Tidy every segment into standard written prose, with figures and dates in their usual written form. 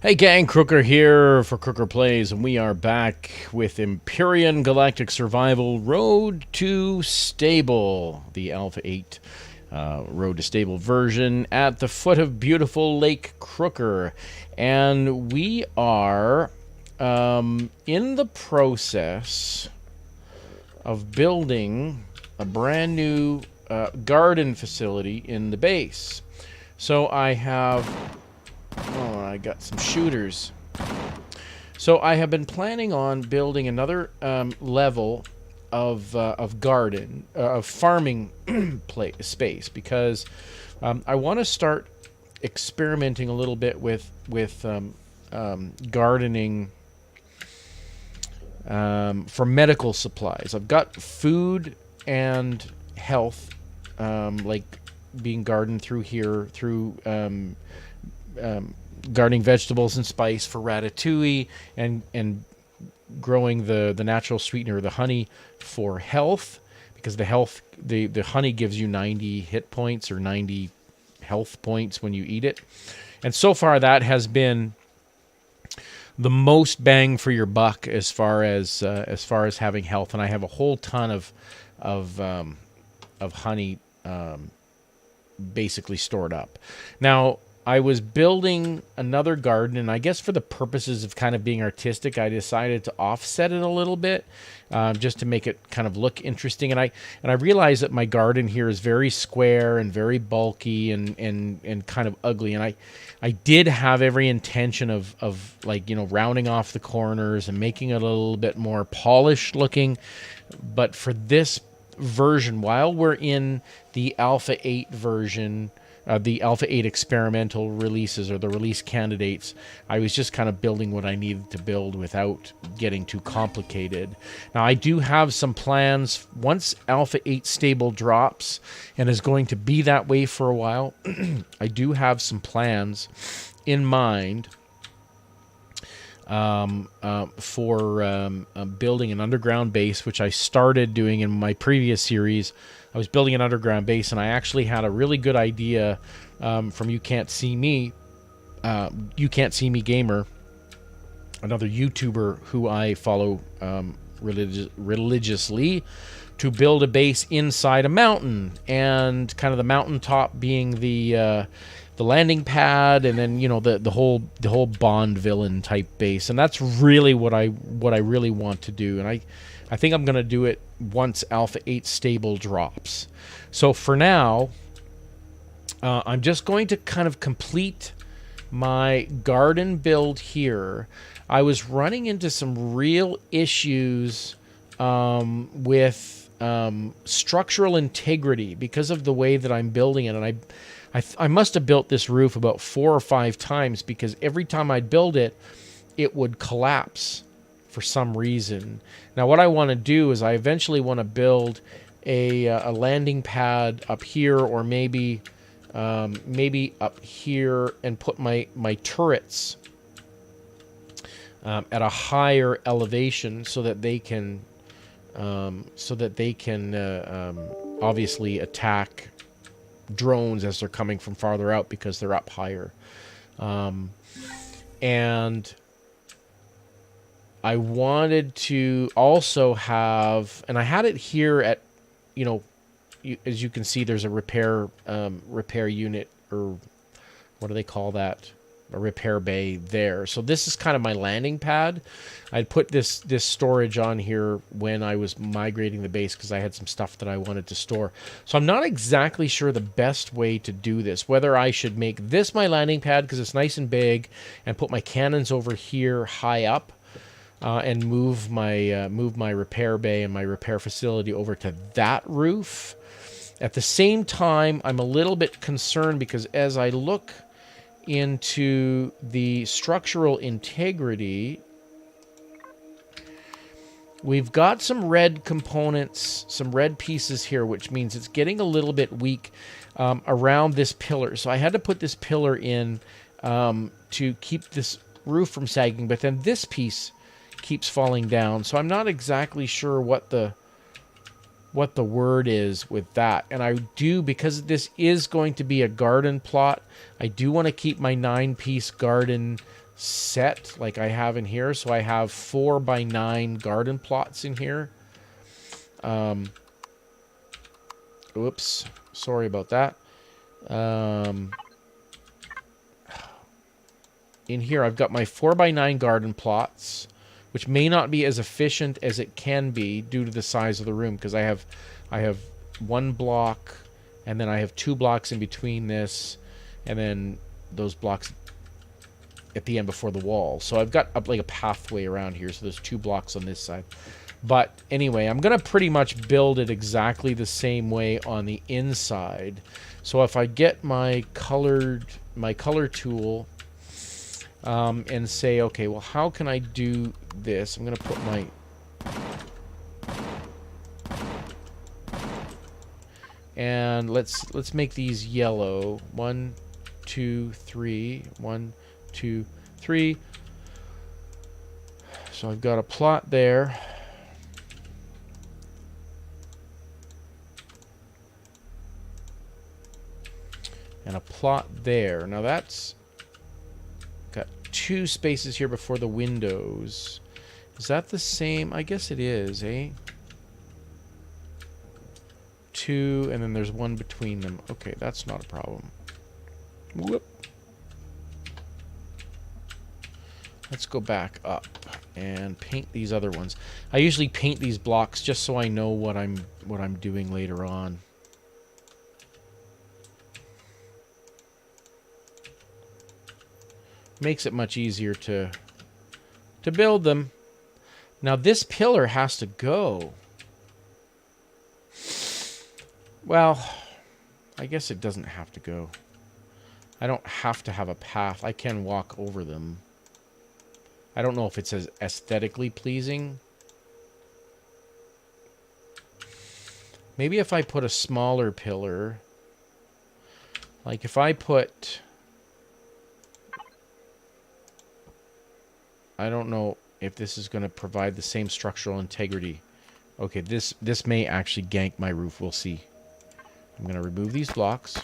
Hey gang, Crooker here for Crooker Plays, and we are back with Empyrion Galactic Survival Road to Stable, the Alpha 8 Road to Stable version at the foot of beautiful Lake Crooker. And we are in the process of building a brand new garden facility in the base. So I have... Oh, I got some shooters. So I have been planning on building another level of garden, of farming space, because I want to start experimenting a little bit with gardening for medical supplies. I've got food and health, like being gardened through here, through gardening vegetables and spice for ratatouille, and growing the natural sweetener, the honey, for health, because the honey gives you 90 hit points or 90 health points when you eat it. And so far that has been the most bang for your buck as far as having health. And I have a whole ton of honey basically stored up. Now, I was building another garden, and I guess for the purposes of kind of being artistic, I decided to offset it a little bit, just to make it kind of look interesting. And I realized that my garden here is very square and very bulky and kind of ugly. And I did have every intention of like, you know, rounding off the corners and making it a little bit more polished looking. But for this version, while we're in the Alpha 8 version, the Alpha 8 experimental releases, or the release candidates, I was just kind of building what I needed to build without getting too complicated. Now, I do have some plans once Alpha 8 stable drops, and is going to be that way for a while. I do have some plans in mind for building an underground base, which I started doing in my previous series. I was building an underground base, and I actually had a really good idea from You Can't See Me Gamer, another YouTuber who I follow religiously, to build a base inside a mountain, and kind of the mountaintop being the landing pad, and then, you know, the whole Bond villain type base. And that's really what I really want to do. And I think I'm going to do it once Alpha 8 stable drops. So for now, I'm just going to kind of complete my garden build here. I was running into some real issues with structural integrity because of the way that I'm building it. And I must have built this roof about 4 or 5 times, because every time I'd build it, it would collapse for some reason. Now, what I want to do is I eventually want to build a landing pad up here, or maybe up here, and put my turrets at a higher elevation, so that they can obviously attack drones as they're coming from farther out, because they're up higher. And I wanted to also have, and I had it here at, you know, as you can see, there's a repair unit, or what do they call that? A repair bay there. So this is kind of my landing pad. I'd put this storage on here when I was migrating the base, because I had some stuff that I wanted to store. So I'm not exactly sure the best way to do this, whether I should make this my landing pad because it's nice and big, and put my cannons over here high up, and move my repair bay and my repair facility over to that roof. At the same time, I'm a little bit concerned, because as I look into the structural integrity, we've got some red components, some red pieces here, which means it's getting a little bit weak around this pillar. So I had to put this pillar in to keep this roof from sagging, but then this piece keeps falling down. So I'm not exactly sure what the word is with that. And I do, because this is going to be a garden plot, I do want to keep my 9-piece garden set like I have in here. So I have 4x9 garden plots in here. Oops, sorry about that. In here I've got my 4x9 garden plots, which may not be as efficient as it can be due to the size of the room, because I have one block, and then I have 2 blocks in between this, and then those blocks at the end before the wall. So I've got like a pathway around here, so there's 2 blocks on this side. But anyway, I'm going to pretty much build it exactly the same way on the inside. So if I get my color tool and say, okay, well, how can I do this? I'm going to put my... And let's make these yellow. 1, 2, 3. 1, 2, 3. So I've got a plot there. And a plot there. Now that's got 2 spaces here before the windows. Is that the same? I guess it is, eh? 2, and then there's 1 between them. Okay, that's not a problem. Whoop. Let's go back up and paint these other ones. I usually paint these blocks just so I know what I'm doing later on. Makes it much easier to build them. Now this pillar has to go. Well, I guess it doesn't have to go. I don't have to have a path. I can walk over them. I don't know if it's as aesthetically pleasing. Maybe if I put a smaller pillar, like if I put... I don't know if this is going to provide the same structural integrity. Okay, this may actually gank my roof. We'll see. I'm going to remove these blocks.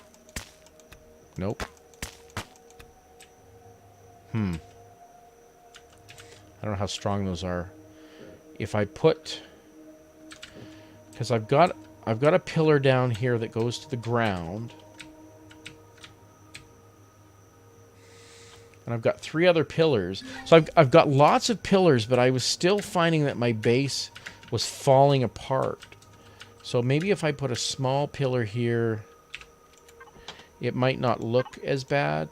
Nope. I don't know how strong those are. If I put... Because I've got a pillar down here that goes to the ground. And I've got 3 other pillars. So I've got lots of pillars, but I was still finding that my base was falling apart. So maybe if I put a small pillar here, it might not look as bad.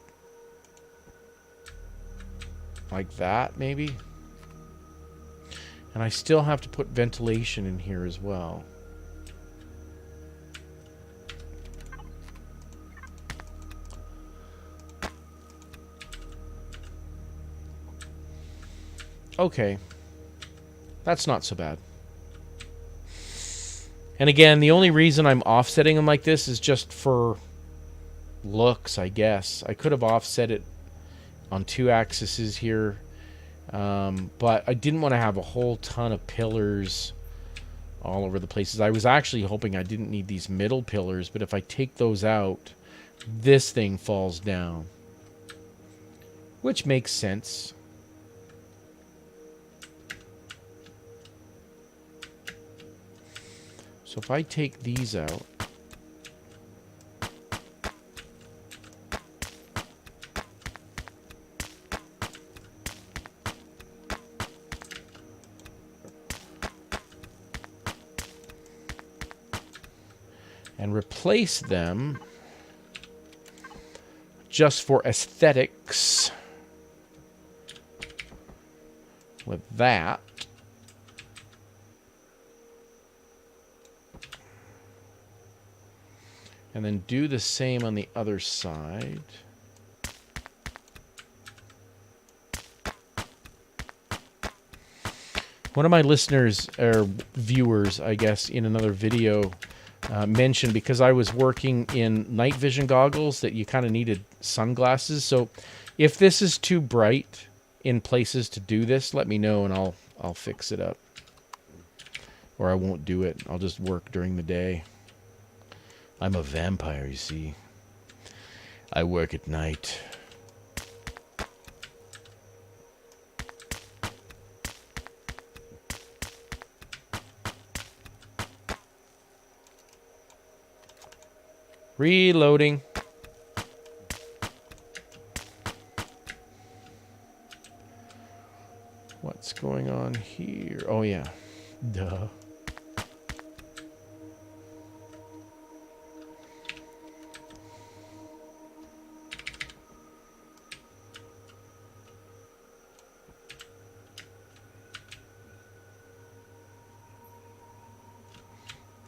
Like that, maybe. And I still have to put ventilation in here as well. Okay. That's not so bad. And again, the only reason I'm offsetting them like this is just for looks, I guess. I could have offset it on 2 axes here. But I didn't want to have a whole ton of pillars all over the places. I was actually hoping I didn't need these middle pillars, but if I take those out, this thing falls down. Which makes sense. So if I take these out, and replace them just for aesthetics with that. And then do the same on the other side. One of my listeners, or viewers, I guess, in another video mentioned, because I was working in night vision goggles, that you kind of needed sunglasses. So if this is too bright in places to do this, let me know and I'll fix it up. Or I won't do it. I'll just work during the day. I'm a vampire, you see. I work at night. Reloading. What's going on here? Oh, yeah. Duh.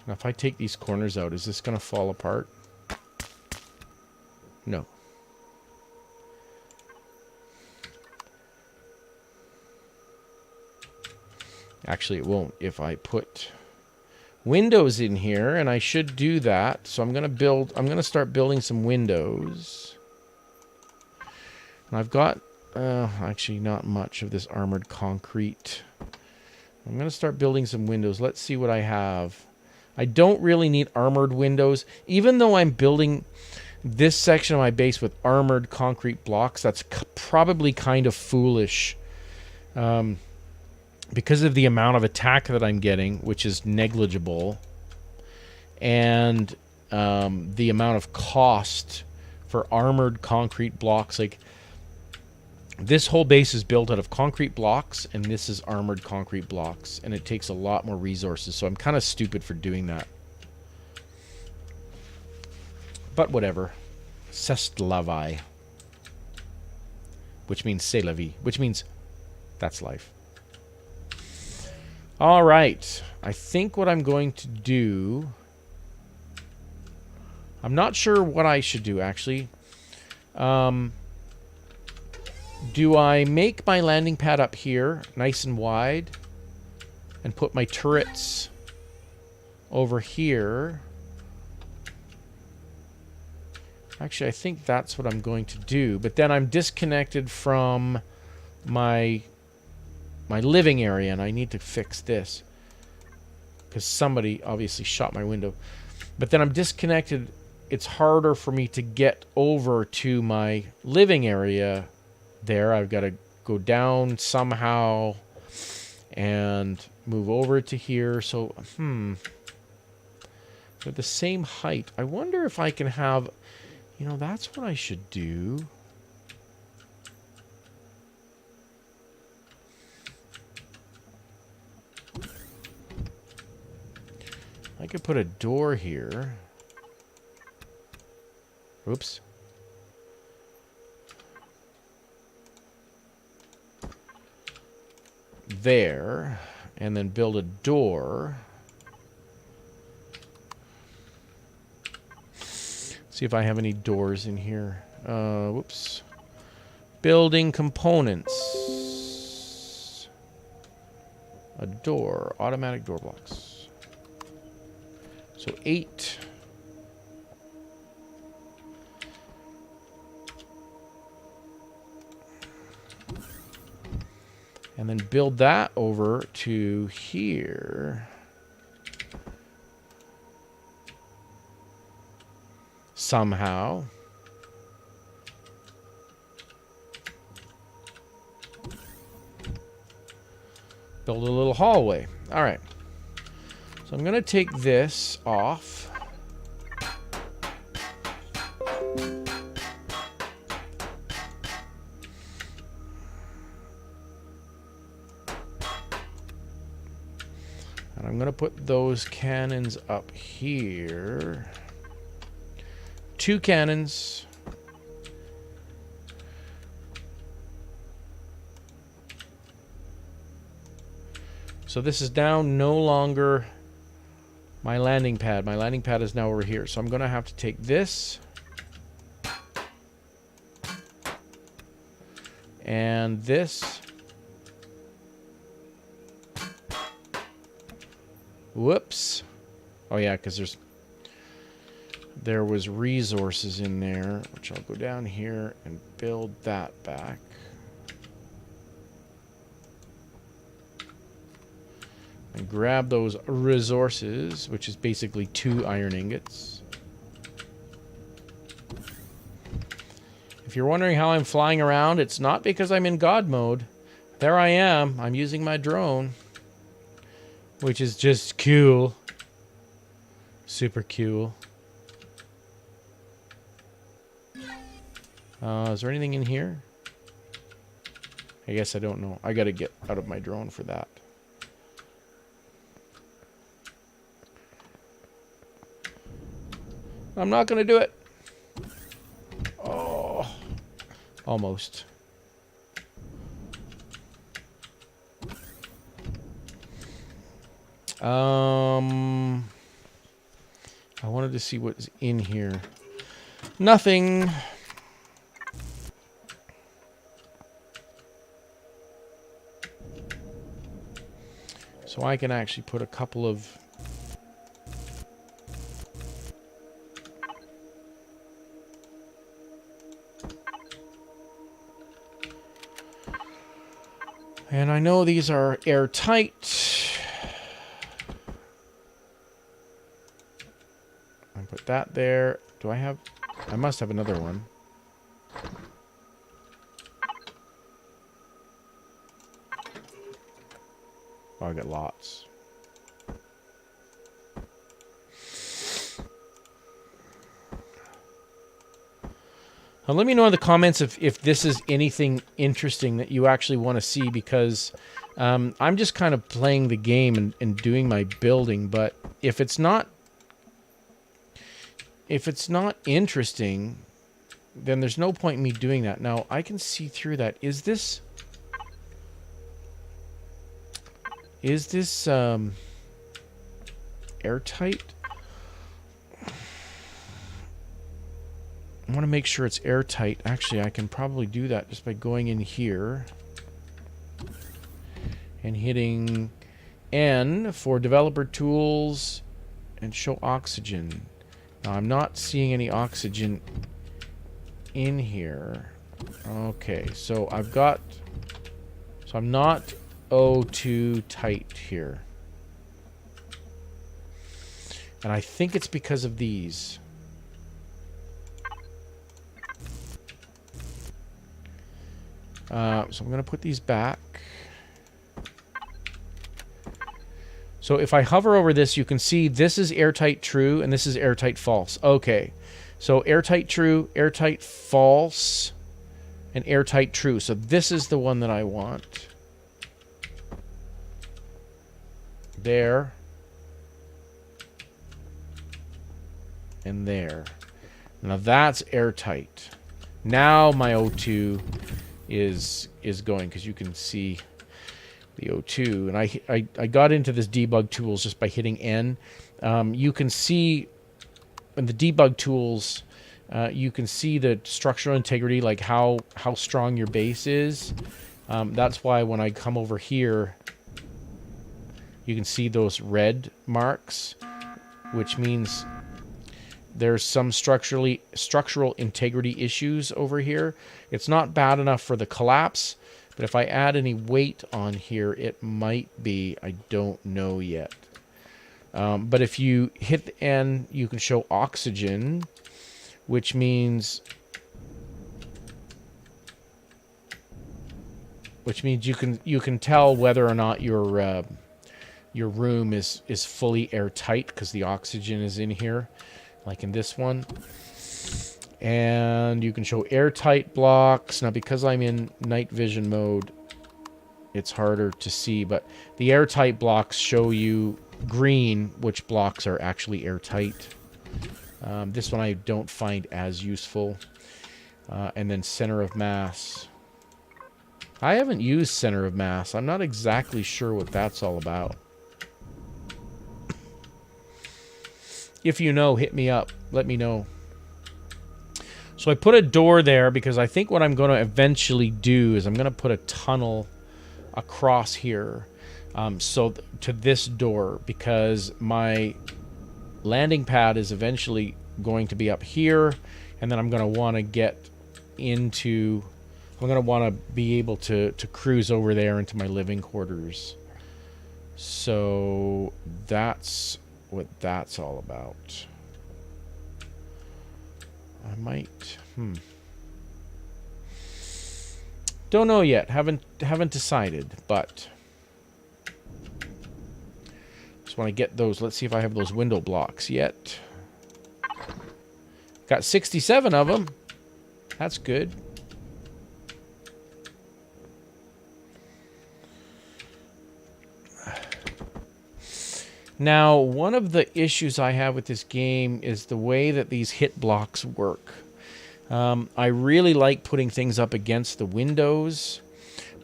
Now, if I take these corners out, is this going to fall apart? No. Actually, it won't if I put windows in here, and I should do that. So I'm going to start building some windows. And I've got, actually not much of this armored concrete. I'm going to start building some windows. Let's see what I have. I don't really need armored windows. Even though I'm building this section of my base with armored concrete blocks, that's probably kind of foolish. Because of the amount of attack that I'm getting, which is negligible, and the amount of cost for armored concrete blocks. Like, this whole base is built out of concrete blocks, and this is armored concrete blocks, and it takes a lot more resources, so I'm kind of stupid for doing that. But whatever. C'est la vie. Which means c'est la vie. Which means that's life. All right. I think what I'm going to do... I'm not sure what I should do, actually. Do I make my landing pad up here nice and wide and put my turrets over here? Actually, I think that's what I'm going to do. But then I'm disconnected from my living area, and I need to fix this because somebody obviously shot my window. But then I'm disconnected. It's harder for me to get over to my living area there. I've got to go down somehow and move over to here. So, they're the same height. I wonder if I can have, you know, that's what I should do. I could put a door here. Oops. There, and then build a door. See if I have any doors in here. Whoops. Building components. A door. Automatic door blocks. So 8. And then build that over to here. Somehow. Build a little hallway. All right. So I'm going to take this off. And I'm going to put those cannons up here. 2 cannons. So this is now no longer my landing pad. My landing pad is now over here. So I'm going to have to take this and this. Whoops. Oh yeah, because there was resources in there, which I'll go down here and build that back. And grab those resources, which is basically 2 iron ingots. If you're wondering how I'm flying around, it's not because I'm in God mode. There I am. I'm using my drone, which is just cool. Super cool. Is there anything in here? I guess I don't know. I gotta get out of my drone for that. I'm not gonna do it. Oh, almost. I wanted to see what's in here. Nothing. So I can actually put a couple of... And I know these are airtight. I put that there. Do I have... I must have another one. Oh, I got lots. Now, let me know in the comments if this is anything interesting that you actually want to see, because I'm just kind of playing the game and doing my building. But if it's not interesting, then there's no point in me doing that. Now, I can see through that. Is this airtight? I want to make sure it's airtight. Actually, I can probably do that just by going in here and hitting N for developer tools and show oxygen. Now, I'm not seeing any oxygen in here. Okay, so I've got... So I'm not O2 tight here. And I think it's because of these. So I'm going to put these back. So if I hover over this, you can see this is airtight true and this is airtight false. Okay. So airtight true, airtight false, and airtight true. So this is the one that I want. There. And there. Now that's airtight. Now my O2 is going, because you can see the O2. And I got into this debug tools just by hitting N. You can see in the debug tools, you can see the structural integrity, like how strong your base is. That's why when I come over here, you can see those red marks, which means there's some structural integrity issues over here. It's not bad enough for the collapse, but if I add any weight on here, it might be. I don't know yet. But if you hit the N, you can show oxygen, which means you can tell whether or not your room is fully airtight, because the oxygen is in here, like in this one. And you can show airtight blocks. Now, because I'm in night vision mode, it's harder to see, but the airtight blocks show you green, which blocks are actually airtight. This one I don't find as useful. And then center of mass. I haven't used center of mass. I'm not exactly sure what that's all about. If you know, hit me up. Let me know. So I put a door there because I think what I'm going to eventually do is I'm going to put a tunnel across here, so to this door, because my landing pad is eventually going to be up here, and then I'm going to want to get into... I'm going to want to be able to cruise over there into my living quarters. So that's what that's all about. I might... Don't know yet. Haven't decided, but... Just want to get those. Let's see if I have those window blocks yet. Got 67 of them. That's good. Now, one of the issues I have with this game is the way that these hit blocks work. I really like putting things up against the windows,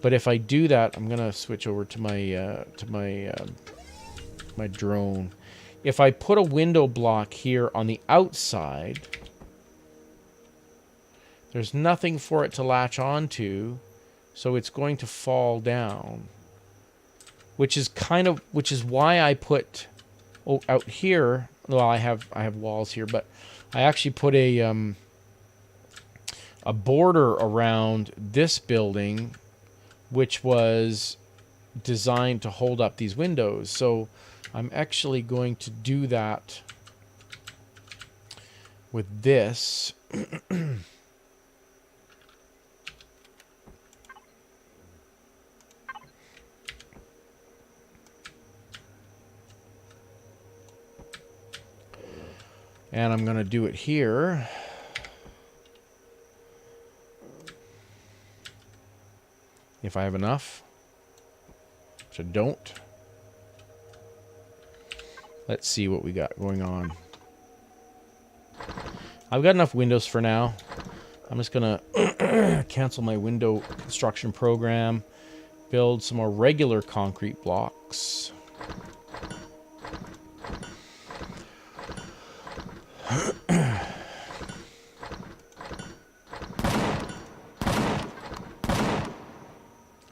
but if I do that, I'm gonna switch over to my drone. If I put a window block here on the outside, there's nothing for it to latch onto, so it's going to fall down. Which is why I put out here. Well, I have walls here, but I actually put a border around this building, which was designed to hold up these windows. So I'm actually going to do that with this. And I'm going to do it here. If I have enough. Which I don't. Let's see what we got going on. I've got enough windows for now. I'm just going to cancel my window construction program. Build some more regular concrete blocks.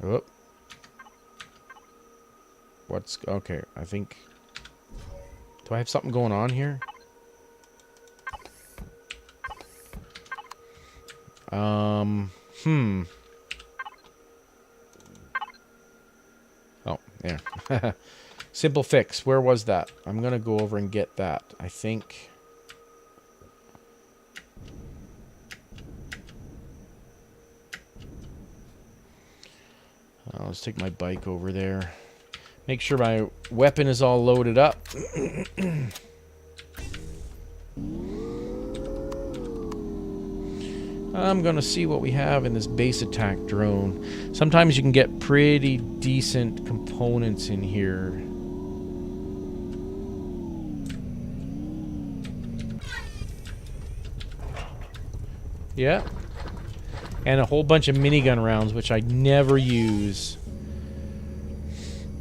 Whoop. What's... Okay, I think... Do I have something going on here? Oh, there. Simple fix. Where was that? I'm gonna go over and get that. I think... let's take my bike over there. Make sure my weapon is all loaded up. I'm going to see what we have in this base attack drone. Sometimes you can get pretty decent components in here. Yeah. And a whole bunch of minigun rounds, which I never use.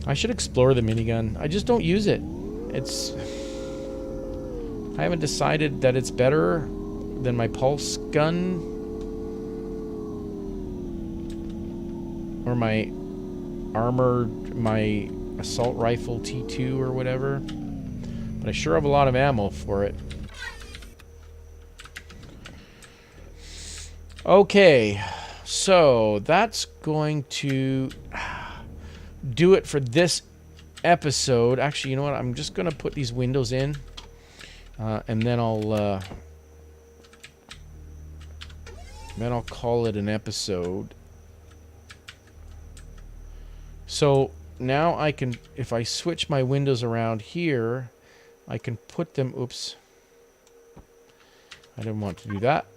I should explore the minigun. I just don't use it. I haven't decided that it's better than my pulse gun. Or my assault rifle T2 or whatever. But I sure have a lot of ammo for it. Okay, so that's going to do it for this episode. Actually, you know what? I'm just going to put these windows in, and then I'll call it an episode. So now I can, if I switch my windows around here, I can put them. Oops, I didn't want to do that.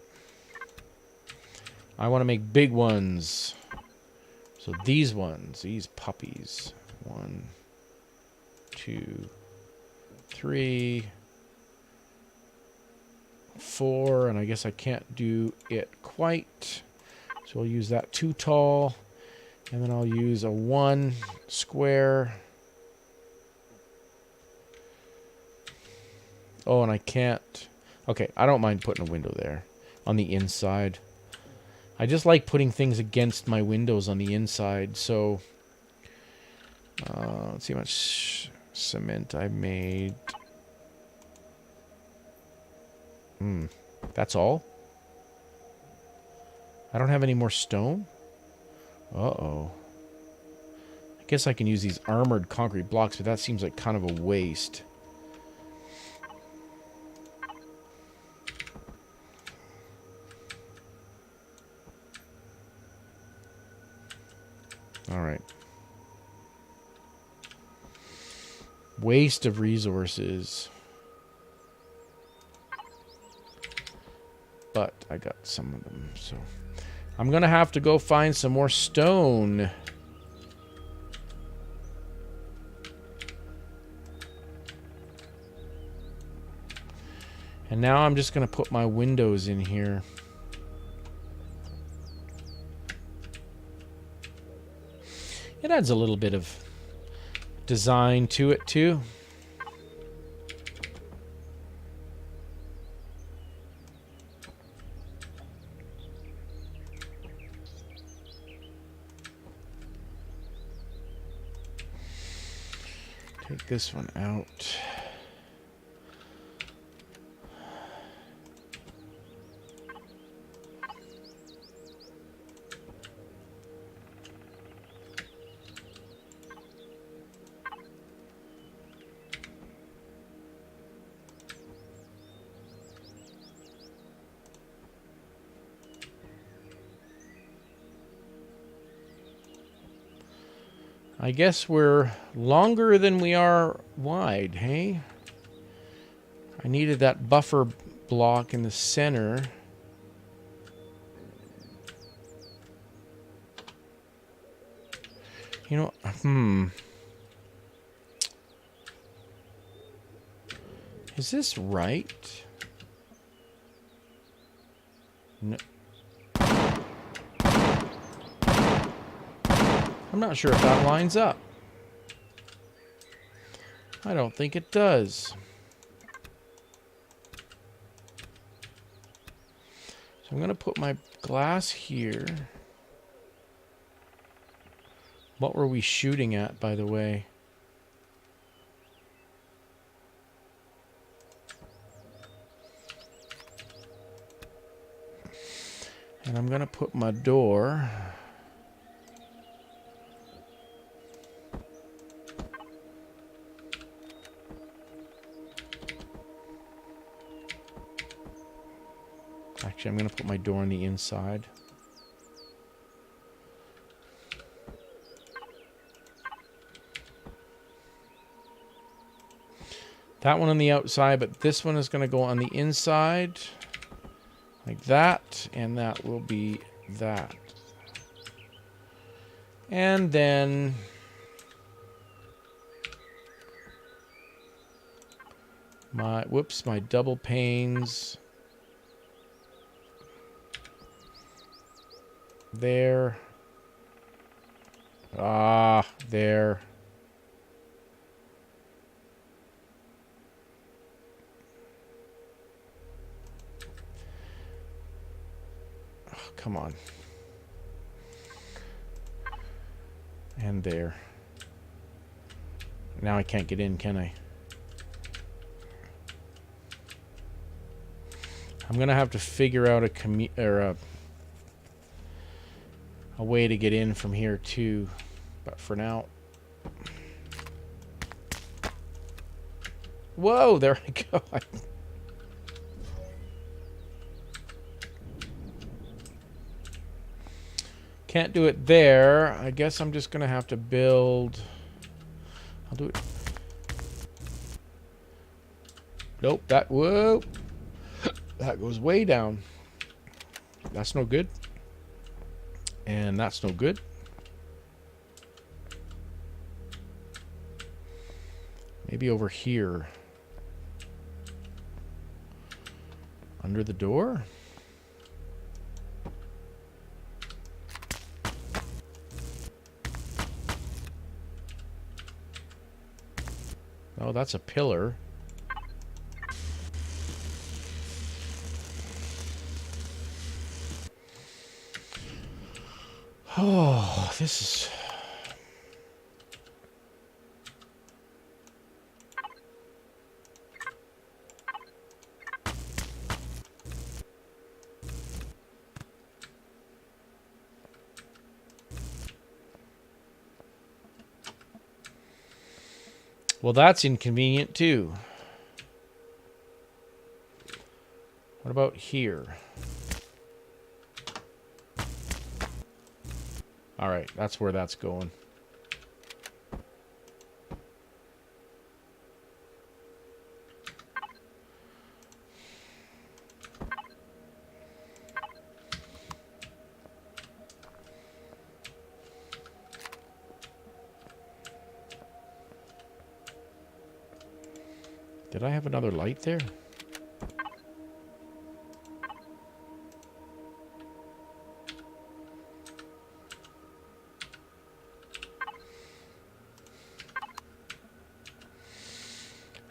I want to make big ones. So these ones, these puppies. 1, 2, 3, 4, and I guess I can't do it quite. So I'll use that 2 tall, and then I'll use a 1 square. Oh, and I can't. Okay, I don't mind putting a window there on the inside. I just like putting things against my windows on the inside, so... let's see how much cement I made. That's all? I don't have any more stone? Uh-oh. I guess I can use these armored concrete blocks, but that seems like kind of a waste. Alright. Waste of resources. But I got some of them, so I'm gonna have to go find some more stone. And now I'm just gonna put my windows in here. It adds a little bit of design to it too. Take this one out. I guess we're longer than we are wide, hey? I needed that buffer block in the center. You know, is this right? No. I'm not sure if that lines up. I don't think it does. So I'm going to put my glass here. What were we shooting at, by the way? And I'm going to put my door... Actually, I'm going to put my door on the inside. That one on the outside, but this one is going to go on the inside. Like that. And that will be that. And then... my double panes... there. There. Oh, come on. And there. Now I can't get in, can I? I'm gonna have to figure out a way to get in from here too, but for now. Whoa, there I go. Can't do it there. I guess I'm just gonna have to build. I'll do it. Nope, whoa. That goes way down. That's no good. And that's no good. Maybe over here. Under the door? Oh, that's a pillar. Oh, this is... Well, that's inconvenient too. What about here? All right, that's where that's going. Did I have another light there?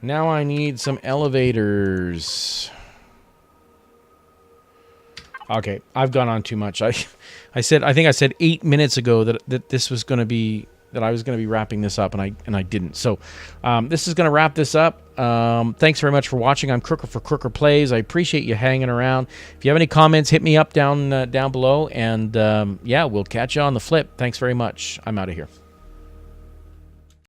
Now I need some elevators. Okay, I've gone on too much. I think I said 8 minutes ago that this was going to be, that I was going to be wrapping this up, and I didn't. So this is going to wrap this up. Thanks very much for watching. I'm Crooker for Crooker Plays. I appreciate you hanging around. If you have any comments, hit me up down below, and yeah, we'll catch you on the flip. Thanks very much. I'm out of here.